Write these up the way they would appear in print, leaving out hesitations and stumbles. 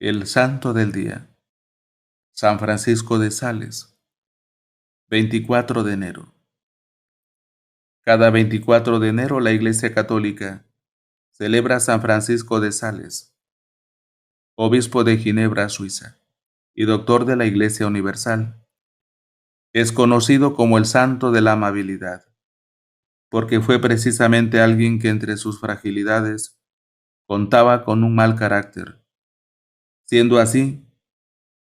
El Santo del Día, San Francisco de Sales, 24 de enero. Cada 24 de enero la Iglesia Católica celebra a San Francisco de Sales, obispo de Ginebra, Suiza, y doctor de la Iglesia Universal. Es conocido como el Santo de la Amabilidad, porque fue precisamente alguien que entre sus fragilidades contaba con un mal carácter. Siendo así,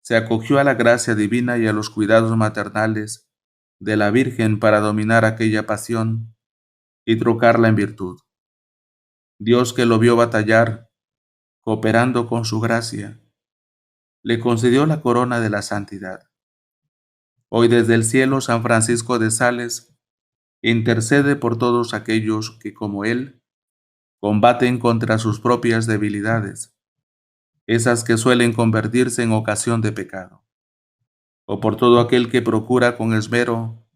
se acogió a la gracia divina y a los cuidados maternales de la Virgen para dominar aquella pasión y trocarla en virtud. Dios, que lo vio batallar, cooperando con su gracia, le concedió la corona de la santidad. Hoy desde el cielo San Francisco de Sales intercede por todos aquellos que, como él, combaten contra sus propias debilidades, esas que suelen convertirse en ocasión de pecado, o por todo aquel que procura con esmero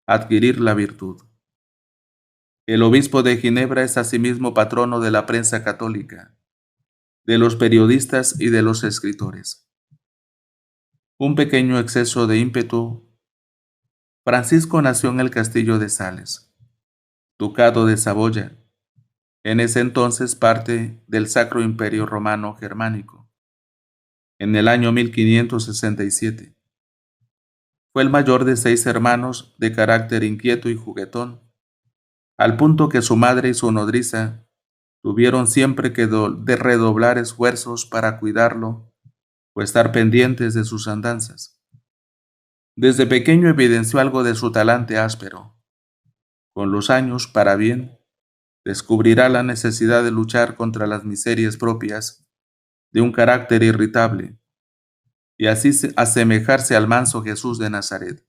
adquirir la virtud. El obispo de Ginebra es asimismo patrono de la prensa católica, de los periodistas y de los escritores. Un pequeño exceso de ímpetu. Francisco nació en el castillo de Sales, ducado de Saboya, en ese entonces parte del Sacro Imperio Romano Germánico, en el año 1567. Fue el mayor de 6 hermanos de carácter inquieto y juguetón, al punto que su madre y su nodriza tuvieron siempre que de redoblar esfuerzos para cuidarlo o estar pendientes de sus andanzas. Desde pequeño evidenció algo de su talante áspero. Con los años, para bien, descubrirá la necesidad de luchar contra las miserias propias de un carácter irritable y así asemejarse al manso Jesús de Nazaret.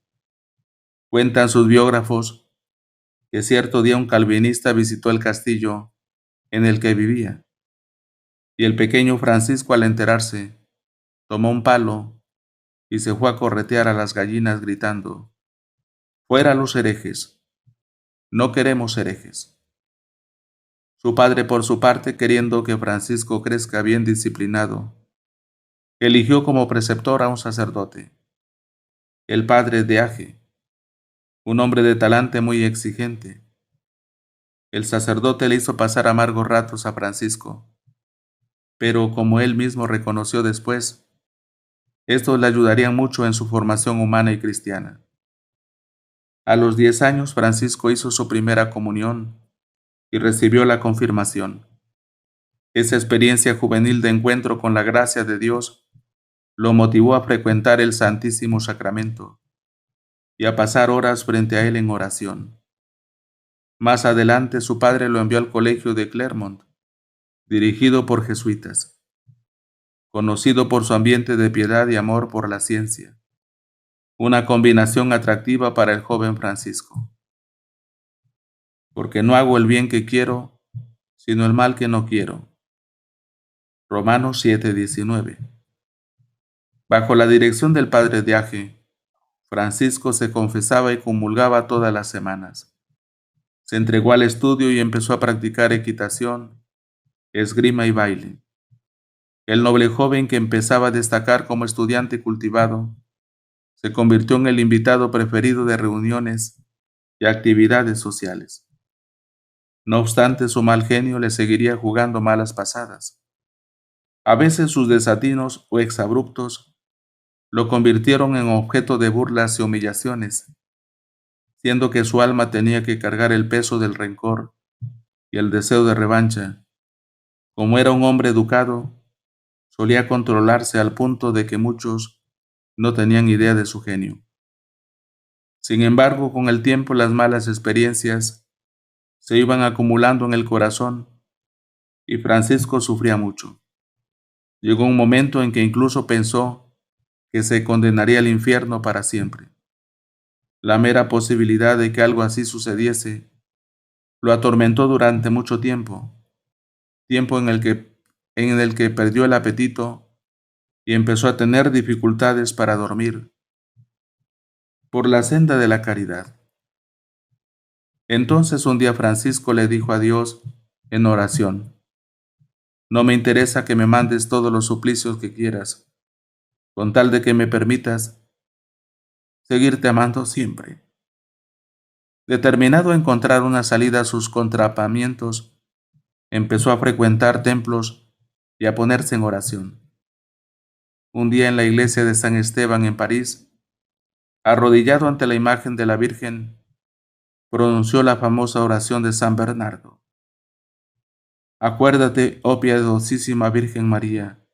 Cuentan sus biógrafos que cierto día un calvinista visitó el castillo en el que vivía, y el pequeño Francisco, al enterarse, tomó un palo y se fue a corretear a las gallinas gritando: «¡Fuera los herejes! No queremos herejes». Su padre, por su parte, queriendo que Francisco crezca bien disciplinado, eligió como preceptor a un sacerdote, el padre de Age, un hombre de talante muy exigente. El sacerdote le hizo pasar amargos ratos a Francisco, pero como él mismo reconoció después, estos le ayudarían mucho en su formación humana y cristiana. A los 10 años, Francisco hizo su primera comunión y recibió la confirmación. Esa experiencia juvenil de encuentro con la gracia de Dios lo motivó a frecuentar el Santísimo Sacramento y a pasar horas frente a él en oración. Más adelante, su padre lo envió al colegio de Clermont, dirigido por jesuitas, conocido por su ambiente de piedad y amor por la ciencia, una combinación atractiva para el joven Francisco. Porque no hago el bien que quiero, sino el mal que no quiero. Romanos 7:19. Bajo la dirección del padre de Age, Francisco se confesaba y comulgaba todas las semanas. Se entregó al estudio y empezó a practicar equitación, esgrima y baile. El noble joven, que empezaba a destacar como estudiante cultivado, se convirtió en el invitado preferido de reuniones y actividades sociales. No obstante, su mal genio le seguiría jugando malas pasadas. A veces sus desatinos o exabruptos lo convirtieron en objeto de burlas y humillaciones, siendo que su alma tenía que cargar el peso del rencor y el deseo de revancha. Como era un hombre educado, solía controlarse al punto de que muchos no tenían idea de su genio. Sin embargo, con el tiempo las malas experiencias se iban acumulando en el corazón y Francisco sufría mucho. Llegó un momento en que incluso pensó que se condenaría al infierno para siempre. La mera posibilidad de que algo así sucediese lo atormentó durante mucho tiempo, tiempo en el que perdió el apetito y empezó a tener dificultades para dormir. Por la senda de la caridad. Entonces un día Francisco le dijo a Dios en oración: No me interesa que me mandes todos los suplicios que quieras, con tal de que me permitas seguirte amando siempre. Determinado a encontrar una salida a sus contrapamientos, empezó a frecuentar templos y a ponerse en oración. Un día en la iglesia de San Esteban en París, arrodillado ante la imagen de la Virgen, pronunció la famosa oración de San Bernardo. Acuérdate, oh piadosísima Virgen María.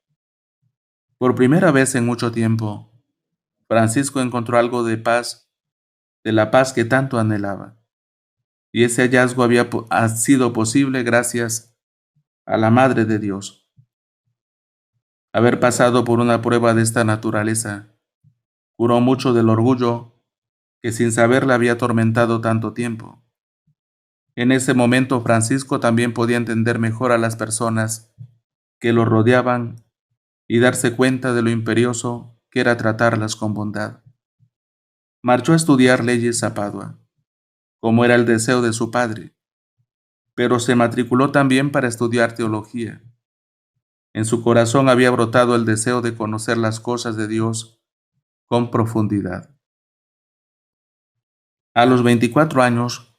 Por primera vez en mucho tiempo, Francisco encontró algo de paz, de la paz que tanto anhelaba. Y ese hallazgo ha sido posible gracias a la Madre de Dios. Haber pasado por una prueba de esta naturaleza curó mucho del orgullo que sin saber le había atormentado tanto tiempo. En ese momento Francisco también podía entender mejor a las personas que lo rodeaban y darse cuenta de lo imperioso que era tratarlas con bondad. Marchó a estudiar leyes a Padua, como era el deseo de su padre, pero se matriculó también para estudiar teología. En su corazón había brotado el deseo de conocer las cosas de Dios con profundidad. A los 24 años,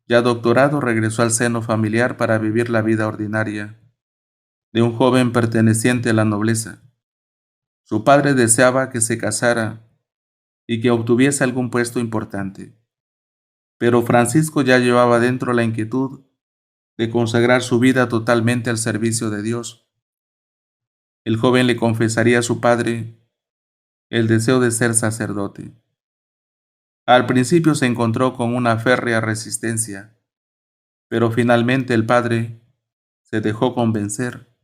ya doctorado, regresó al seno familiar para vivir la vida ordinaria de un joven perteneciente a la nobleza. Su padre deseaba que se casara y que obtuviese algún puesto importante, pero Francisco ya llevaba dentro la inquietud de consagrar su vida totalmente al servicio de Dios. El joven le confesaría a su padre el deseo de ser sacerdote. Al principio se encontró con una férrea resistencia, pero finalmente el padre se dejó convencer.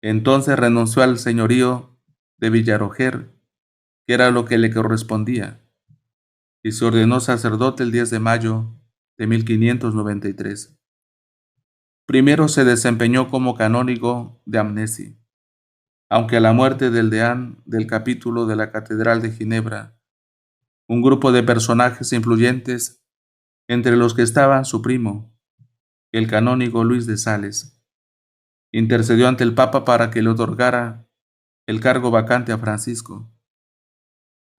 Entonces renunció al señorío de Villarojer, que era lo que le correspondía, y se ordenó sacerdote el 10 de mayo de 1593. Primero se desempeñó como canónigo de Amnesia, aunque a la muerte del deán del capítulo de la Catedral de Ginebra, un grupo de personajes influyentes, entre los que estaban su primo, el canónigo Luis de Sales, intercedió ante el Papa para que le otorgara el cargo vacante a Francisco.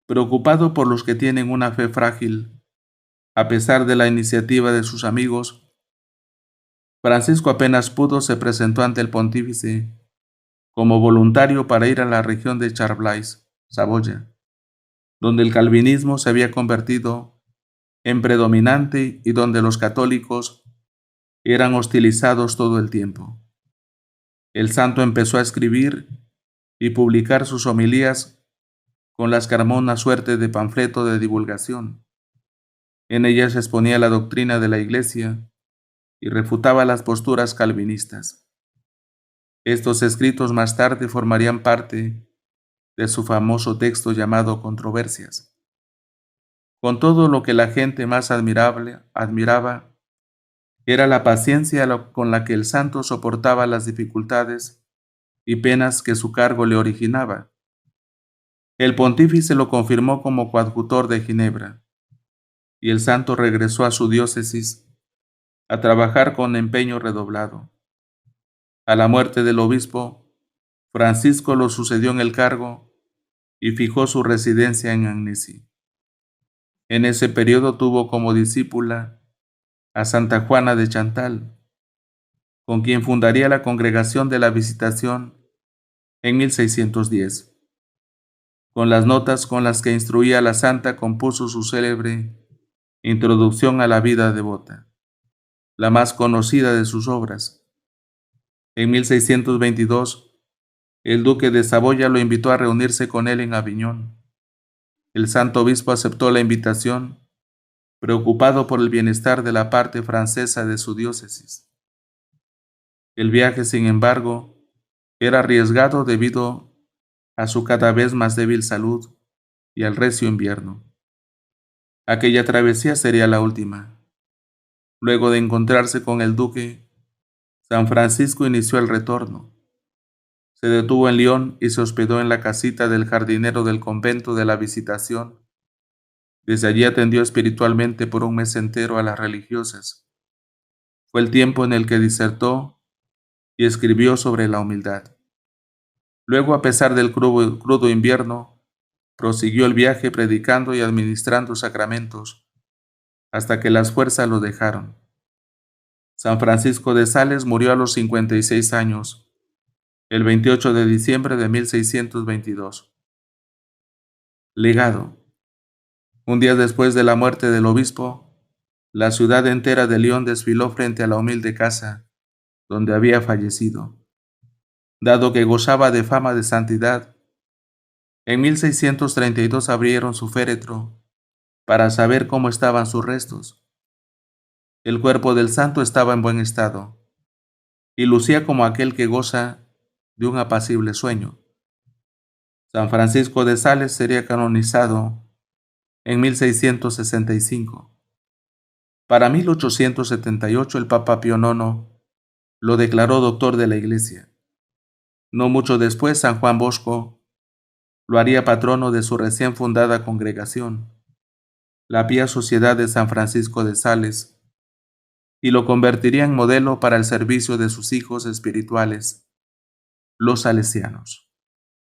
Preocupado por los que tienen una fe frágil, a pesar de la iniciativa de sus amigos, Francisco apenas pudo se presentó ante el pontífice como voluntario para ir a la región de Charblais, Saboya, donde el calvinismo se había convertido en predominante y donde los católicos eran hostilizados todo el tiempo. El santo empezó a escribir y publicar sus homilías con las que armó una suerte de panfleto de divulgación. En ellas exponía la doctrina de la Iglesia y refutaba las posturas calvinistas. Estos escritos más tarde formarían parte de su famoso texto llamado Controversias. Con todo, lo que la gente más admiraba era la paciencia con la que el santo soportaba las dificultades y penas que su cargo le originaba. El pontífice lo confirmó como coadjutor de Ginebra, y el santo regresó a su diócesis a trabajar con empeño redoblado. A la muerte del obispo, Francisco lo sucedió en el cargo y fijó su residencia en Annecy. En ese periodo tuvo como discípula a Santa Juana de Chantal, con quien fundaría la Congregación de la Visitación en 1610. Con las notas con las que instruía a la santa compuso su célebre Introducción a la vida devota, la más conocida de sus obras. En 1622, el duque de Saboya lo invitó a reunirse con él en Aviñón. El santo obispo aceptó la invitación, preocupado por el bienestar de la parte francesa de su diócesis. El viaje, sin embargo, era arriesgado debido a su cada vez más débil salud y al recio invierno. Aquella travesía sería la última. Luego de encontrarse con el duque, San Francisco inició el retorno. Se detuvo en Lyon y se hospedó en la casita del jardinero del convento de la Visitación. Desde allí atendió espiritualmente por un mes entero a las religiosas. Fue el tiempo en el que disertó y escribió sobre la humildad. Luego, a pesar del crudo invierno, prosiguió el viaje predicando y administrando sacramentos hasta que las fuerzas lo dejaron. San Francisco de Sales murió a los 56 años, el 28 de diciembre de 1622. Legado. Un día después de la muerte del obispo, la ciudad entera de León desfiló frente a la humilde casa donde había fallecido. Dado que gozaba de fama de santidad, en 1632 abrieron su féretro para saber cómo estaban sus restos. El cuerpo del santo estaba en buen estado y lucía como aquel que goza de un apacible sueño. San Francisco de Sales sería canonizado en 1665. Para 1878 el Papa Pío IX lo declaró doctor de la Iglesia. No mucho después San Juan Bosco lo haría patrono de su recién fundada congregación, la Pía Sociedad de San Francisco de Sales, y lo convertiría en modelo para el servicio de sus hijos espirituales, los salesianos.